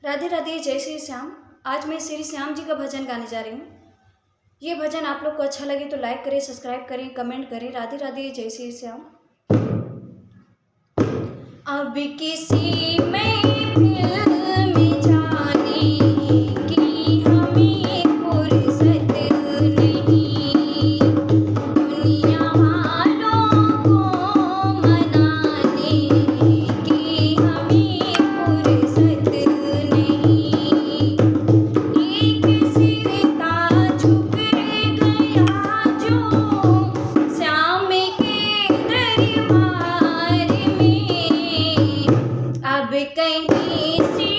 राधे राधे, जय श्री श्याम। आज मैं श्री श्याम जी का भजन गाने जा रही हूँ। ये भजन आप लोग को अच्छा लगे तो लाइक करें, सब्सक्राइब करें, कमेंट करें। राधे राधे, जय श्री श्याम। अब किसी में दिल में जाने की हमें फुर्सत नहीं, दुनिया वालों को मनाने की हमें फुर्सत नहीं। एक सिरता झुक गया जो श्याम के दरबार में, अब कहीं से